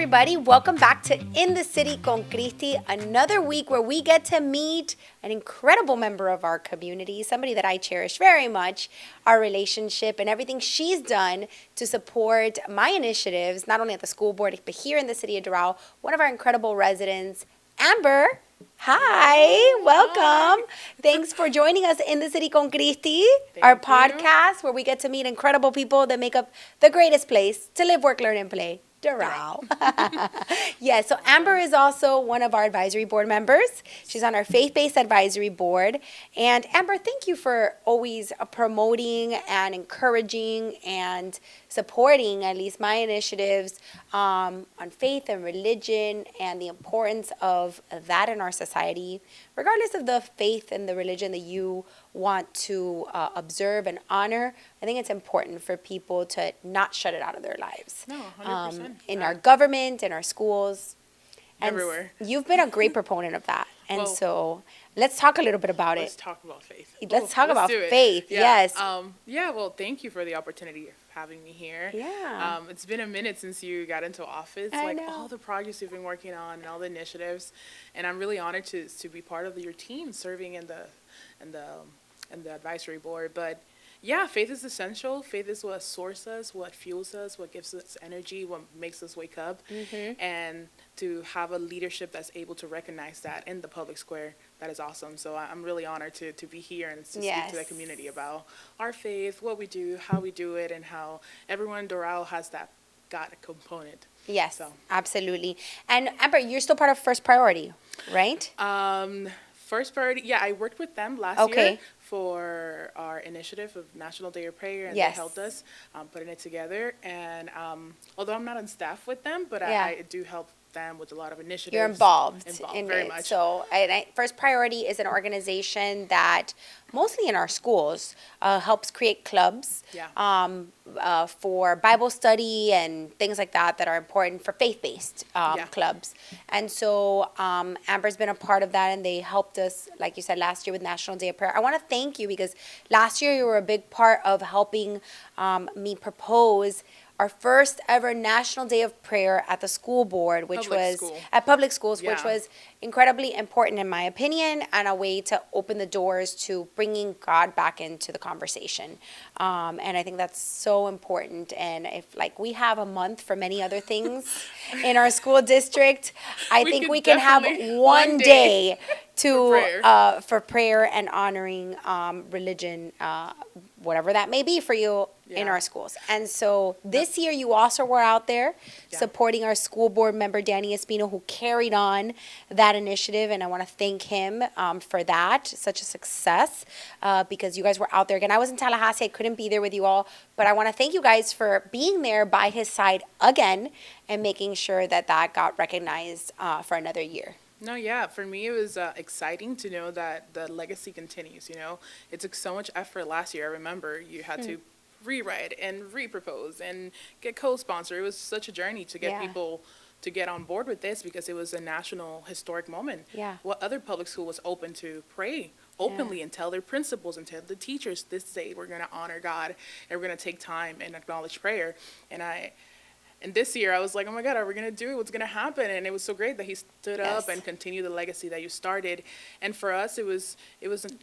everybody. Welcome back to In the City con Cristi, another week where we get to meet an incredible member of our community, somebody that I cherish very much, our relationship and everything she's done to support my initiatives, not only at the school board, but here in the city of Doral. One of our incredible residents, Amber. Hi, welcome. Thanks for joining us in the City con Cristi, our podcast where we get to meet incredible people that make up the greatest place to live, work, learn, and play. Doral. Yes, so Amber is also one of our advisory board members. She's on our faith-based advisory board. And Amber, thank you for always promoting and encouraging and supporting at least my initiatives on faith and religion and the importance of that in our society, regardless of the faith and the religion that you want to observe and honor. I think it's important for people to not shut it out of their lives. No, 100%. In our government, in our schools. And everywhere. You've been a great proponent of that. And so let's talk a little bit about Let's talk about faith. Let's talk about faith. Yeah. Yes. Well, thank you for the opportunity of having me here. Yeah. It's been a minute since you got into office. I know. All the projects you've been working on and all the initiatives. And I'm really honored to be part of your team serving in the advisory board. But yeah, faith is essential. Faith is what sources us, what fuels us, what gives us energy, what makes us wake up. Mm-hmm. And to have a leadership that's able to recognize that in the public square, that is awesome. So I'm really honored to be here and to speak to the community about our faith, what we do, how we do it, and how everyone in Doral has that God component. Yes, So. absolutely. And Amber, you're still part of First Priority, right? First Priority, yeah, I worked with them last year for our initiative of National Day of Prayer, and they helped us putting it together. And although I'm not on staff with them, but I do help them with a lot of initiatives. You're involved in very it. much. So First Priority is an organization that mostly in our schools helps create clubs for Bible study and things like that that are important for faith-based clubs. And so Amber's been a part of that, and they helped us, like you said, last year with National Day of Prayer. I want to thank you because last year you were a big part of helping me propose our first ever National Day of Prayer at the school board, which was at public schools, which was incredibly important in my opinion, and a way to open the doors to bringing God back into the conversation. And I think that's so important. And if we have a month for many other things in our school district, I think we can have one day for prayer and honoring religion, whatever that may be for you in our schools. And so this year you also were out there supporting our school board member, Danny Espino, who carried on that initiative. And I want to thank him for that, such a success, because you guys were out there. Again, I was in Tallahassee. I couldn't be there with you all. But I want to thank you guys for being there by his side again and making sure that got recognized for another year. No, yeah. For me, it was exciting to know that the legacy continues, It took so much effort last year. I remember you had to rewrite and repropose and get co-sponsor. It was such a journey to get people to get on board with this because it was a national historic moment. Yeah. What other public school was open to pray openly and tell their principals and tell the teachers this day we're going to honor God and we're going to take time and acknowledge prayer. And this year, I was like, oh, my God, are we going to do it? What's going to happen? And it was so great that he stood up and continued the legacy that you started. And for us, it was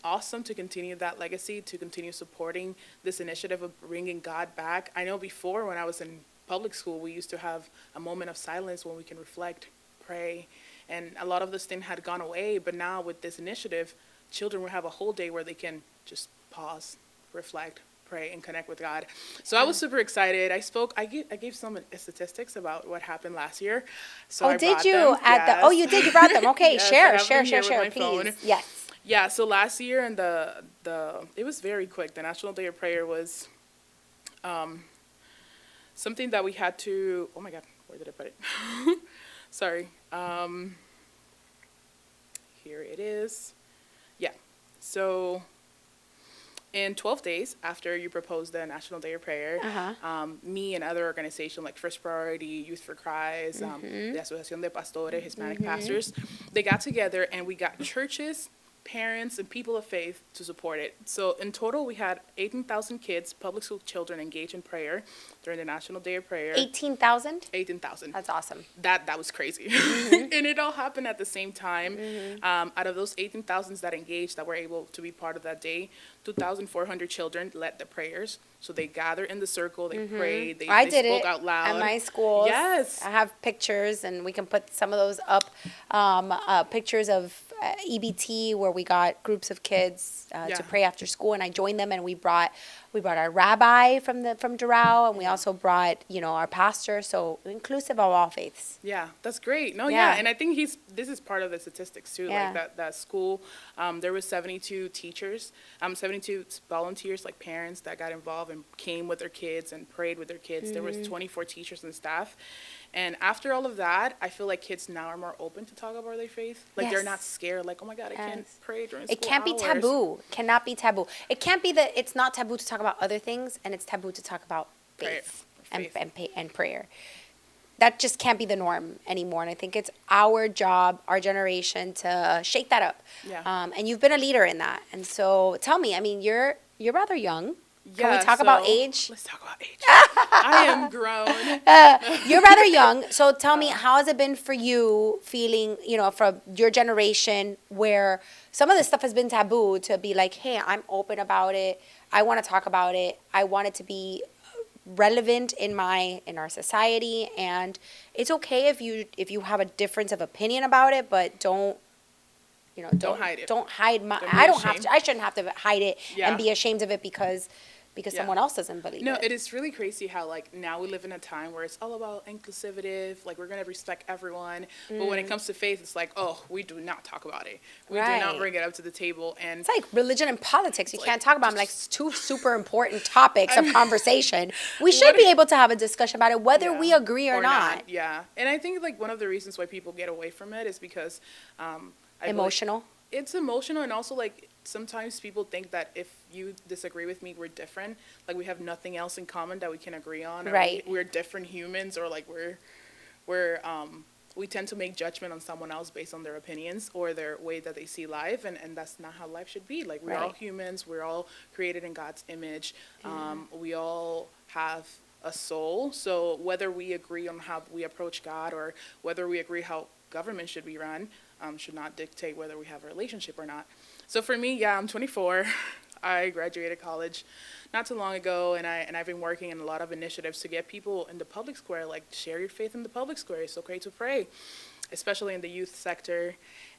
awesome to continue that legacy, to continue supporting this initiative of bringing God back. I know before when I was in public school, we used to have a moment of silence when we can reflect, pray. And a lot of this thing had gone away. But now with this initiative, children will have a whole day where they can just pause, reflect, pray and connect with God. So I was super excited. I gave some statistics about what happened last year. So you did? You brought them. Okay, yes, share, please. Phone. Yes. Yeah, so last year and it was very quick. The National Day of Prayer was something that we had to, oh my God, where did I put it? Sorry. Here it is. Yeah. So in 12 days after you proposed the National Day of Prayer, me and other organizations like First Priority, Youth for Christ, the Asociación de Pastores, Hispanic Pastors, they got together and we got churches, parents, and people of faith to support it. So in total, we had 18,000 kids, public school children, engaged in prayer during the National Day of Prayer. 18,000? 18,000. That's awesome. That was crazy. And it all happened at the same time. Out of those 18,000 that engaged, that were able to be part of that day, 2,400 children led the prayers. So they gathered in the circle, they prayed, they spoke out loud. At my school. Yes. I have pictures, and we can put some of those up. Pictures of EBT, where we got groups of kids to pray after school, and I joined them, and we brought our rabbi from Doral, and we also brought our pastor, so inclusive of all faiths. Yeah, that's great. No, Yeah. and I think this is part of the statistics too. Yeah. Like that school, there was 72 teachers, 72 volunteers, like parents that got involved and came with their kids and prayed with their kids. There was 24 teachers and staff. And after all of that, I feel like kids now are more open to talk about their faith. Like they're not scared. Like, oh my God, I can't pray during school It can't be hours. taboo. Cannot be taboo. It can't be that it's not taboo to talk about other things, and it's taboo to talk about faith, and prayer. That just can't be the norm anymore. And I think it's our job, our generation, to shake that up. Yeah. And you've been a leader in that. And so tell me, I mean, you're rather young. Can Yeah, we talk about age? Let's talk about age. I am grown. You're rather young. So tell me, how has it been for you feeling, from your generation, where some of this stuff has been taboo, to be like, hey, I'm open about it. I want to talk about it. I want it to be relevant in our society, and it's okay if you have a difference of opinion about it, but don't hide it. Don't hide my. Don't be I don't have ashamed. to. I shouldn't have to hide it Yeah. and be ashamed of it because someone else doesn't believe No, it. it is really crazy how like now we live in a time where it's all about inclusivity, like we're gonna respect everyone. But when it comes to faith, it's like, oh, we do not talk about it. We do not Right. bring it up to the table. And It's like religion and politics. You It's can't like, talk about them, like two super important topics of conversation. We should be able to have a discussion about it, whether we agree or not. Yeah, and I think like one of the reasons why people get away from it is because I feel like Emotional. it's emotional, and also like sometimes people think that if you disagree with me, we're different. Like we have nothing else in common that we can agree on. Or Right. we're different humans, or like we tend to make judgment on someone else based on their opinions or their way that they see life, and that's not how life should be. Like we're all humans, we're all created in God's image. We all have a soul. So whether we agree on how we approach God or whether we agree how government should be run, should not dictate whether we have a relationship or not. So for me, I'm 24. I graduated college not too long ago, and I've been working in a lot of initiatives to get people in the public square, like share your faith in the public square. It's okay to pray, especially in the youth sector.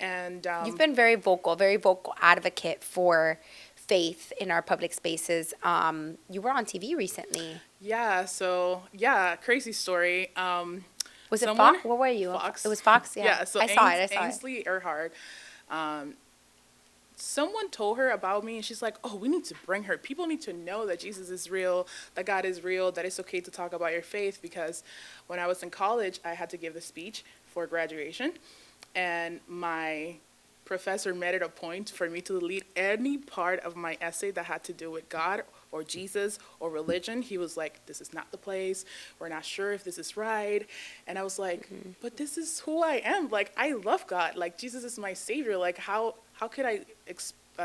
And You've been very vocal advocate for faith in our public spaces. You were on TV recently. Crazy story. Was it Fox? Where were you? Fox. It was Fox, yeah. Yeah, so I saw it. Ainsley Earhart. Someone told her about me, and she's like, oh, we need to bring her. People need to know that Jesus is real, that God is real, that it's okay to talk about your faith. Because when I was in college, I had to give the speech for graduation, and my professor made it a point for me to delete any part of my essay that had to do with God or Jesus or religion. He was like, this is not the place. We're not sure if this is right. And I was like, but this is who I am. Like, I love God. Like, Jesus is my savior. Like, how could I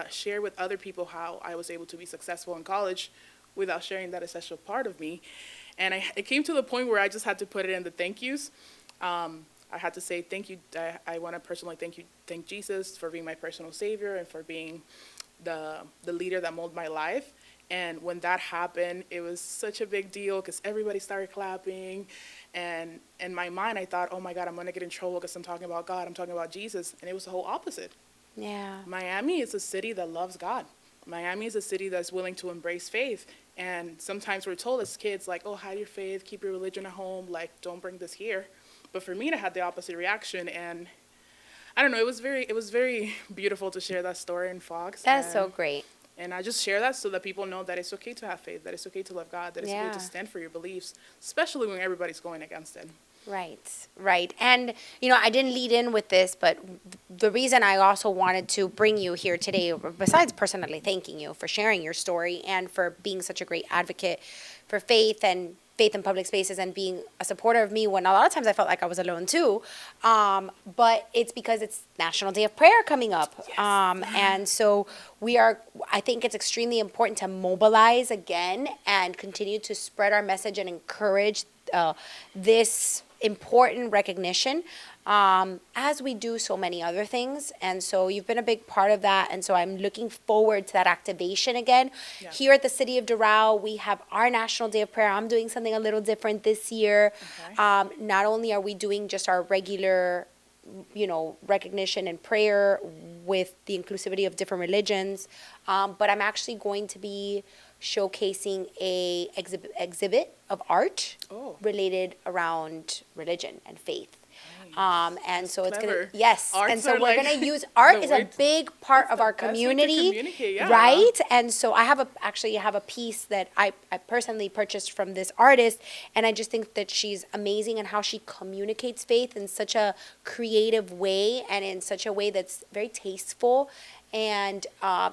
share with other people how I was able to be successful in college without sharing that essential part of me? And it came to the point where I just had to put it in the thank yous. I had to say thank you. I want to personally thank Jesus for being my personal savior and for being the leader that molded my life. And when that happened, it was such a big deal because everybody started clapping. And in my mind, I thought, oh my God, I'm going to get in trouble because I'm talking about God. I'm talking about Jesus. And it was the whole opposite. Yeah. Miami is a city that loves God. Miami is a city that's willing to embrace faith. And sometimes we're told as kids, like, oh, hide your faith, keep your religion at home, like, don't bring this here. But for me, I had the opposite reaction. And I don't know, it was very beautiful to share that story in Fox. That is so great. And I just share that so that people know that it's okay to have faith, that it's okay to love God, that it's okay to stand for your beliefs, especially when everybody's going against it. Right. And, I didn't lead in with this, but the reason I also wanted to bring you here today, besides personally thanking you for sharing your story and for being such a great advocate for faith and faith in public spaces and being a supporter of me when a lot of times I felt like I was alone too. But it's because it's National Day of Prayer coming up. Yes. And so I think it's extremely important to mobilize again and continue to spread our message and encourage this important recognition as we do so many other things. And so you've been a big part of that. And so I'm looking forward to that activation again. Yeah. Here at the city of Doral, we have our National Day of Prayer. I'm doing something a little different this year. Okay. Not only are we doing just our regular, recognition and prayer with the inclusivity of different religions, but I'm actually going to be showcasing a exhibit of art related around religion and faith. And so it's clever. and so we're going to use art is a big part of our community, right? And so I have a piece that I personally purchased from this artist, and I just think that she's amazing in how she communicates faith in such a creative way and in such a way that's very tasteful and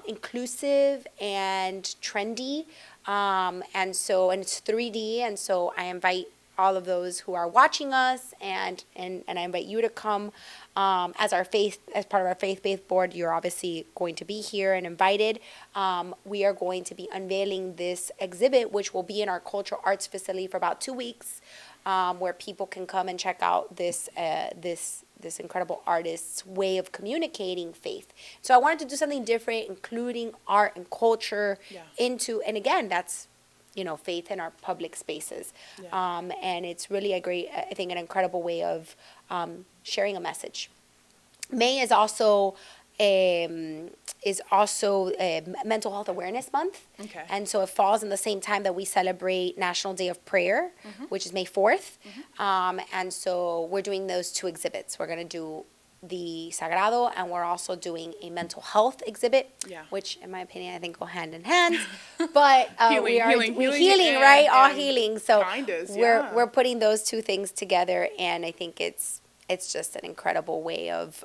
inclusive and trendy. And it's 3D, and so I invite all of those who are watching us, and I invite you to come as part of our faith-based board. You're obviously going to be here and invited. We are going to be unveiling this exhibit, which will be in our cultural arts facility for about 2 weeks, where people can come and check out this incredible artist's way of communicating faith. So I wanted to do something different, including art and culture and again, that's faith in our public spaces. And it's really I think an incredible way of sharing a message. May is also a Mental Health Awareness Month. Okay. And so it falls in the same time that we celebrate National Day of Prayer, which is May 4th. And so we're doing those 2 exhibits. We're going to do the Sagrado, and we're also doing a mental health exhibit, which, in my opinion, I think go hand in hand. But healing, right? All healing. So we're putting those 2 things together, and I think it's just an incredible way of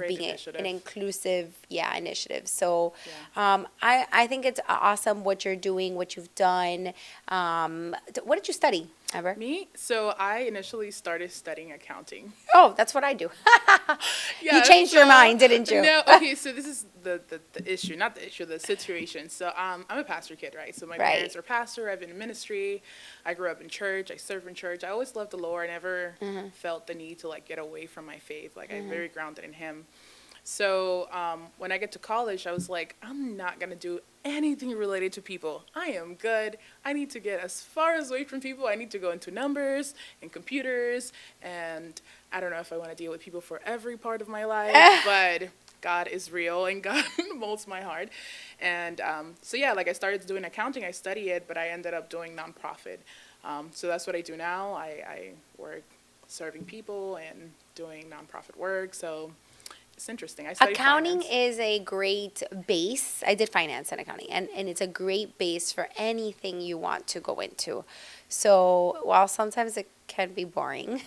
being an inclusive initiative. So I think it's awesome what you're doing, what you've done. What did you study, Amber? Me? So I initially started studying accounting. Oh, that's what I do. You changed your mind, didn't you? No, okay, so this is the issue, not the issue, the situation. So I'm a pastor kid, right? So my parents are pastor, I've been in ministry, I grew up in church, I served in church. I always loved the Lord. I never felt the need to get away from my faith. I'm very grounded in Him. So when I get to college, I was like, I'm not going to do anything related to people. I am good. I need to get as far away from people. I need to go into numbers and computers. And I don't know if I want to deal with people for every part of my life, but God is real and God molds my heart. And I started doing accounting. I studied it, but I ended up doing nonprofit. So that's what I do now. I work serving people and doing nonprofit work. So it's interesting. I studied accounting finance. is a great base. I did finance and accounting, and it's a great base for anything you want to go into. So while sometimes it can be boring,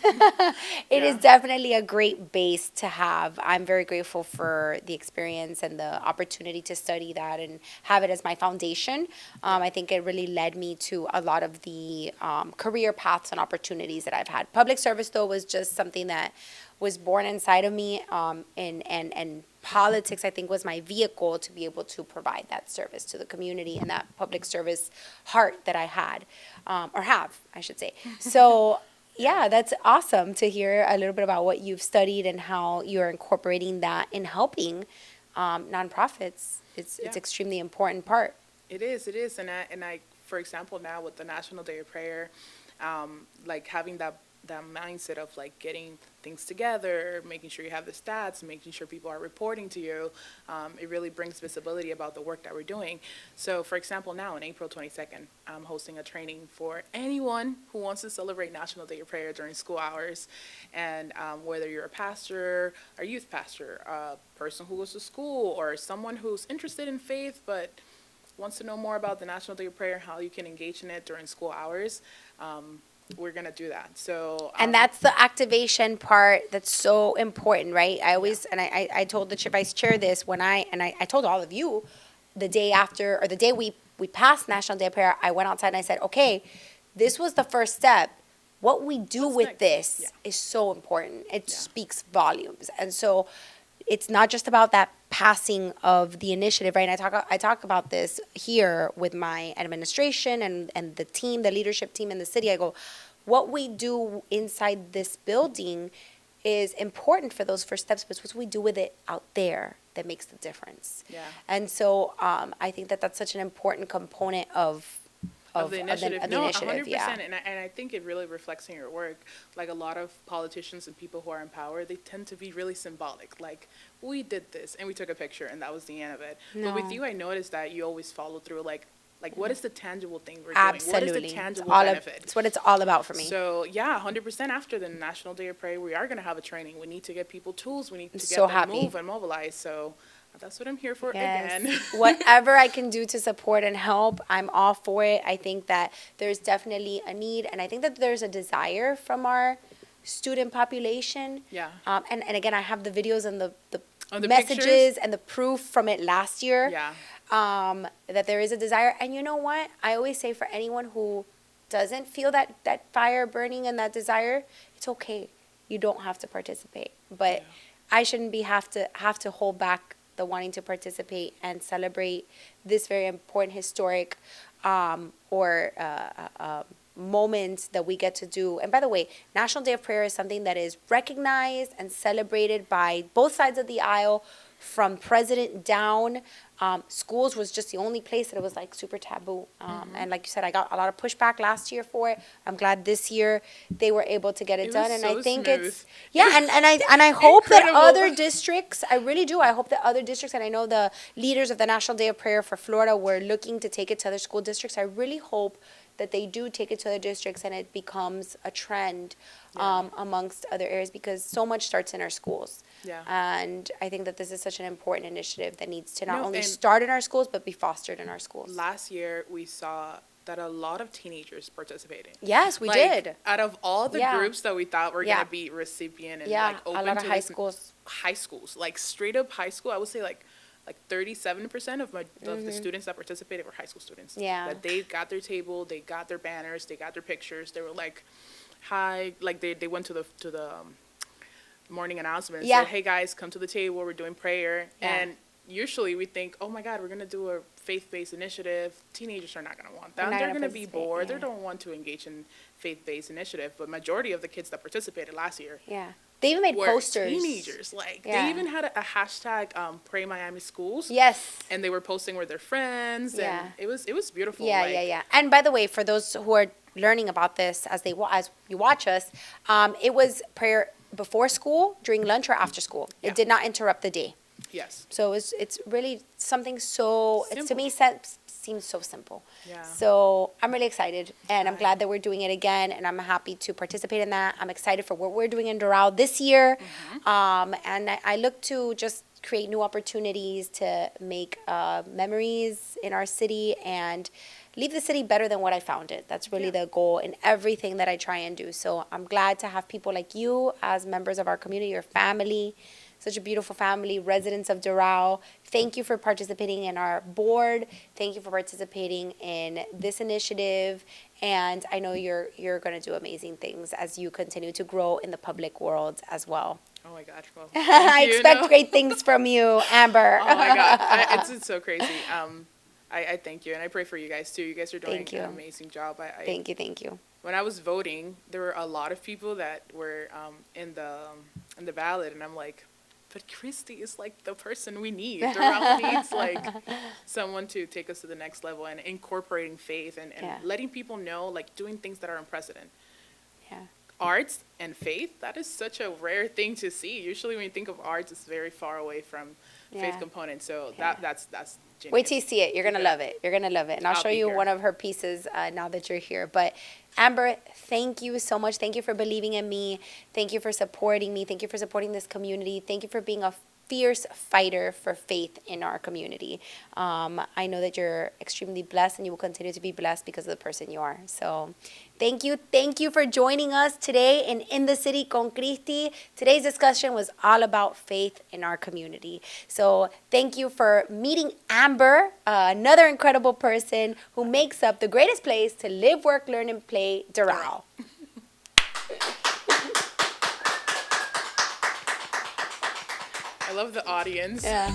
it is definitely a great base to have. I'm very grateful for the experience and the opportunity to study that and have it as my foundation. I think it really led me to a lot of the career paths and opportunities that I've had. Public service, though, was just something that was born inside of me, and politics, I think, was my vehicle to be able to provide that service to the community and that public service heart that I had, or have, I should say. So, that's awesome to hear a little bit about what you've studied and how you're incorporating that in helping nonprofits. It's extremely important part. It is, and I, for example, now with the National Day of Prayer, having that mindset of getting things together, making sure you have the stats, making sure people are reporting to you, it really brings visibility about the work that we're doing. So for example, now on April 22nd, I'm hosting a training for anyone who wants to celebrate National Day of Prayer during school hours. And whether you're a pastor, a youth pastor, a person who goes to school, or someone who's interested in faith but wants to know more about the National Day of Prayer, how you can engage in it during school hours, we're going to do that. So and that's the activation part that's so important, right? I always, and I told the vice chair this when I told all of you the day after, or the day we passed National Day of Prayer, I went outside and I said, okay, this was the first step. What we do What's with next? this Yeah. is so important. It Yeah. speaks volumes. And so it's not just about that passing of the initiative, right? And I talk about this here with my administration and the team, the leadership team in the city. I go, what we do inside this building is important for those first steps, but it's what we do with it out there that makes the difference. Yeah. And so I think that that's such an important component of the initiative. No, initiative, 100%. yeah. And I think it really reflects in your work. Like a lot of politicians and people who are in power, they tend to be really symbolic. Like, we did this and we took a picture and that was the end of it. But with No. you, I noticed that you always follow through. Like what is the tangible thing we're Absolutely. doing? What is the tangible It's benefit? it's what it's all about for me. So yeah, 100% after the National Day of Prayer, we are going to have a training. We need to get people tools. We need to get so them happy. move and mobilize. So that's what I'm here for Yes. again. Whatever I can do to support and help, I'm all for it. I think that there's definitely a need, and I think that there's a desire from our student population. Yeah. And again, I have the videos and the On the messages pictures? and the proof from it last year. Yeah. That there is a desire. And you know what? I always say for anyone who doesn't feel that fire burning and that desire, it's okay. You don't have to participate. But Yeah. I shouldn't have to hold back the wanting to participate and celebrate this very important historic moment that we get to do. And by the way, National Day of Prayer is something that is recognized and celebrated by both sides of the aisle, from president down. Schools was just the only place that it was like super taboo. And like you said, I got a lot of pushback last year for it. I'm glad this year they were able to get it It done. was And I so think smooth. it's, yeah, and I hope that Incredible. other districts, I really do. I hope that other districts, and I know the leaders of the National Day of Prayer for Florida were looking to take it to other school districts. I really hope that they do take it to other districts and it becomes a trend amongst other areas, because so much starts in our schools. Yeah. And I think that this is such an important initiative that needs to not No, only and start in our schools, but be fostered in our schools. Last year, we saw that a lot of teenagers participated. Yes, we Like, did. Out of all the Yeah. groups that we thought were Yeah. going to be recipient and Yeah, like a open lot of to high this- schools. high schools, like straight up high school, I would say like 37% of the students that participated were high school students. Yeah. That they got their table, they got their banners, they got their pictures. They were like, hi, like they went to the morning announcement and Yeah. said, hey guys, come to the table, we're doing prayer. Yeah. And usually we think, oh my God, we're going to do a faith-based initiative. Teenagers are not going to want that. They're not They're gonna going to be participate, bored. yeah. They don't want to engage in faith-based initiative. But majority of the kids that participated last year Yeah. They even made were posters. teenagers. Like Yeah. they even had a hashtag, Pray Miami Schools. Yes. And they were posting with their friends. Yeah. And it was beautiful. Yeah, like, yeah. And by the way, for those who are learning about this as you watch us, it was prayer before school, during lunch, or after school. Yeah. It did not interrupt the day. Yes. So it's really something so, it's, to me, seems so simple. Yeah. So I'm really excited, and I'm Right. glad that we're doing it again, and I'm happy to participate in that. I'm excited for what we're doing in Doral this year, and I look to just create new opportunities to make memories in our city and leave the city better than what I found it. That's really Yeah. the goal in everything that I try and do. So I'm glad to have people like you as members of our community, your family, such a beautiful family, residents of Doral. Thank you for participating in our board. Thank you for participating in this initiative. And I know you're going to do amazing things as you continue to grow in the public world as well. Oh my gosh. Well, I thank you, expect no. great things from you, Amber. Oh my God. It's so crazy. I thank you, and I pray for you guys too. You guys are doing Thank you. an amazing job. Thank you. When I was voting, there were a lot of people that were in the ballot, and I'm like, but CHRISTI is like the person we need. Doral needs like someone to take us to the next level, and incorporating faith and Yeah. letting people know, like doing things that are unprecedented. Yeah. Arts and faith, that is such a rare thing to see. Usually when you think of arts, it's very far away from Yeah. faith component. So Yeah. that's genius. Wait till you see it. You're going to Yeah. love it. You're going to love it. And I'll I'll show be you here. one of her pieces now that you're here. But Amber, thank you so much. Thank you for believing in me. Thank you for supporting me. Thank you for supporting this community. Thank you for being a fierce fighter for faith in our community. I know that you're extremely blessed, and you will continue to be blessed because of the person you are. So thank you for joining us today in the City con Cristi. Today's discussion was all about faith in our community. So thank you for meeting Amber, another incredible person who makes up the greatest place to live, work, learn, and play, Doral. I love the audience. Yeah.